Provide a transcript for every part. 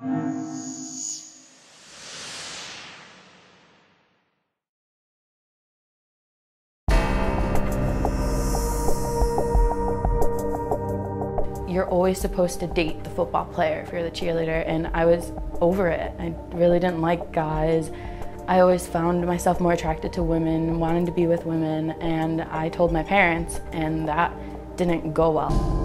You're always supposed to date the football player if you're the cheerleader, and I was over it. I really didn't like guys. I always found myself more attracted to women, wanting to be with women, and I told my parents, and that didn't go well.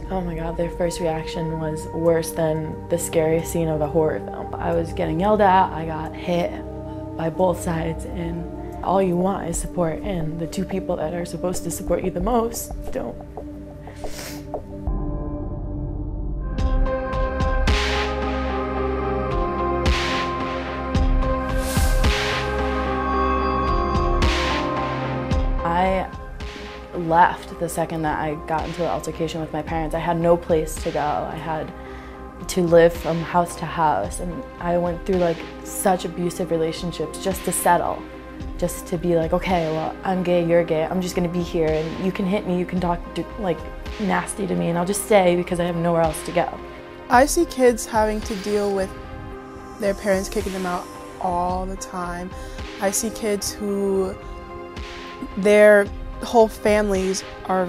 Oh my God, their first reaction was worse than the scariest scene of a horror film. I was getting yelled at, I got hit by both sides, and all you want is support, and the two people that are supposed to support you the most don't. I left the second that I got into the altercation with my parents. I had no place to go. I had to live from house to house, and I went through like such abusive relationships just to settle, just to be like, okay, well, I'm gay, you're gay, I'm just gonna be here, and you can hit me, you can talk like nasty to me, and I'll just stay because I have nowhere else to go. I see kids having to deal with their parents kicking them out all the time. I see kids who their whole families are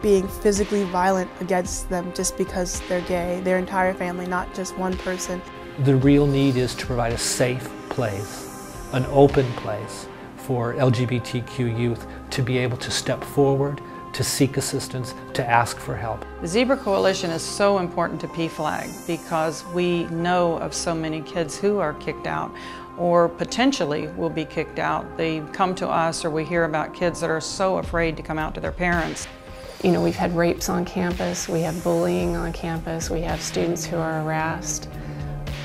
being physically violent against them just because they're gay, their entire family, not just one person. The real need is to provide a safe place, an open place for LGBTQ youth to be able to step forward, to seek assistance, to ask for help. The Zebra Coalition is so important to PFLAG because we know of so many kids who are kicked out or potentially will be kicked out. They come to us, or we hear about kids that are so afraid to come out to their parents. You know, we've had rapes on campus, we have bullying on campus, we have students who are harassed,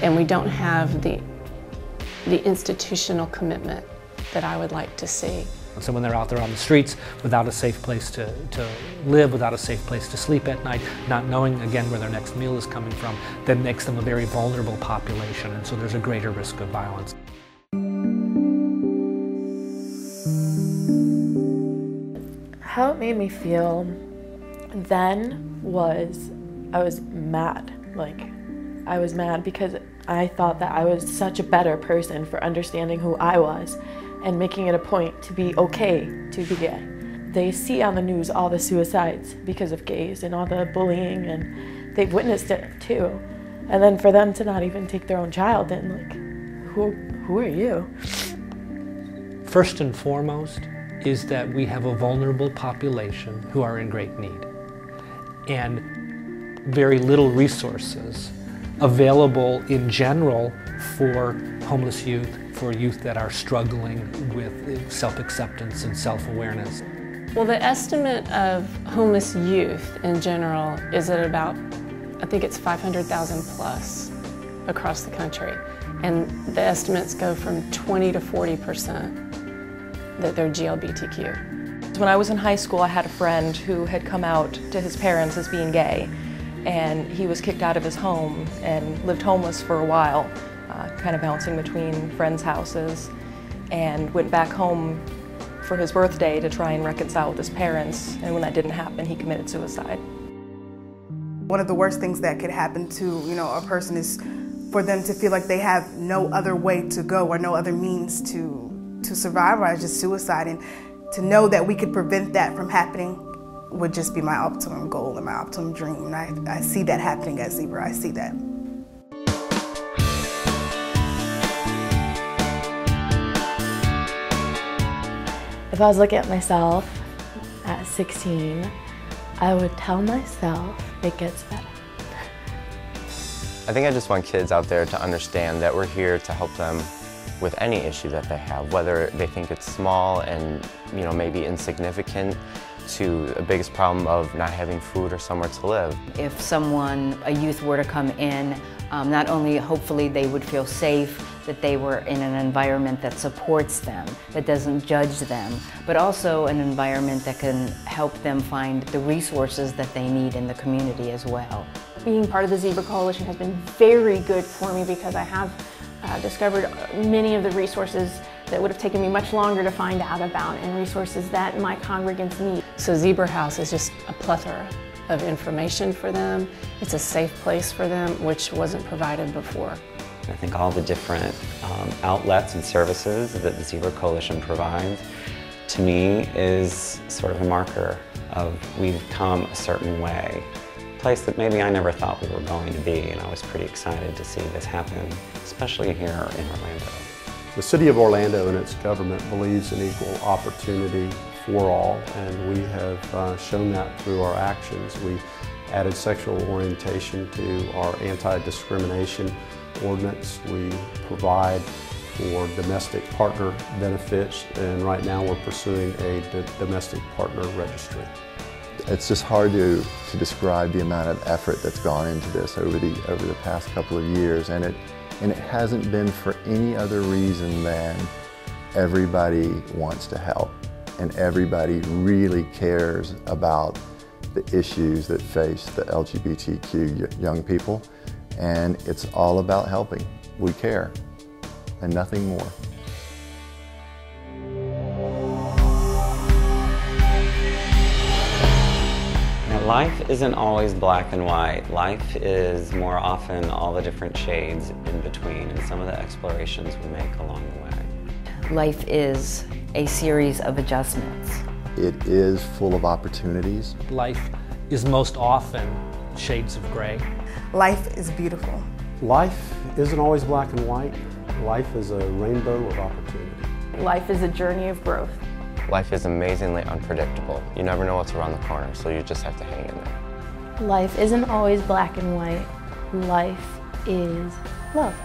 and we don't have the institutional commitment that I would like to see. And so when they're out there on the streets without a safe place to live, without a safe place to sleep at night, not knowing again where their next meal is coming from, that makes them a very vulnerable population, and so there's a greater risk of violence. How it made me feel then was I was mad. Like, I was mad because I thought that I was such a better person for understanding who I was and making it a point to be okay to be gay. They see on the news all the suicides because of gays and all the bullying, and they've witnessed it too. And then for them to not even take their own child in, like, who are you? First and foremost is that we have a vulnerable population who are in great need, and very little resources available in general for homeless youth, for youth that are struggling with self-acceptance and self-awareness. Well, the estimate of homeless youth in general is at about, I think it's 500,000 plus across the country. And the estimates go from 20 to 40% that they're GLBTQ. When I was in high school, I had a friend who had come out to his parents as being gay, and he was kicked out of his home and lived homeless for a while, kind of bouncing between friends' houses, and went back home for his birthday to try and reconcile with his parents, and when that didn't happen, he committed suicide. One of the worst things that could happen to, a person is for them to feel like they have no other way to go or no other means to survive, or just suicide. And to know that we could prevent that from happening would just be my optimum goal and my optimum dream. And I see that happening at Zebra. I see that. If I was looking at myself at 16, I would tell myself it gets better. I think I just want kids out there to understand that we're here to help them with any issue that they have, whether they think it's small and maybe insignificant, to the biggest problem of not having food or somewhere to live. If a youth were to come in, not only hopefully they would feel safe, that they were in an environment that supports them, that doesn't judge them, but also an environment that can help them find the resources that they need in the community as well. Being part of the Zebra Coalition has been very good for me because I have discovered many of the resources that would have taken me much longer to find out about, and resources that my congregants need. So Zebra House is just a plethora of information for them. It's a safe place for them, which wasn't provided before. I think all the different outlets and services that the Zebra Coalition provides, to me, is sort of a marker of we've come a certain way. A place that maybe I never thought we were going to be, and I was pretty excited to see this happen, especially here in Orlando. The City of Orlando and its government believes in equal opportunity for all, and we have shown that through our actions. We added sexual orientation to our anti-discrimination ordinance. We provide for domestic partner benefits, and right now we're pursuing a domestic partner registry. It's just hard to describe the amount of effort that's gone into this over the past couple of years, and it hasn't been for any other reason than everybody wants to help, and everybody really cares about the issues that face the LGBTQ young people, and it's all about helping. We care, and nothing more. Life isn't always black and white. Life is more often all the different shades in between, and some of the explorations we make along the way. Life is a series of adjustments. It is full of opportunities. Life is most often shades of gray. Life is beautiful. Life isn't always black and white. Life is a rainbow of opportunity. Life is a journey of growth. Life is amazingly unpredictable. You never know what's around the corner, so you just have to hang in there. Life isn't always black and white. Life is love.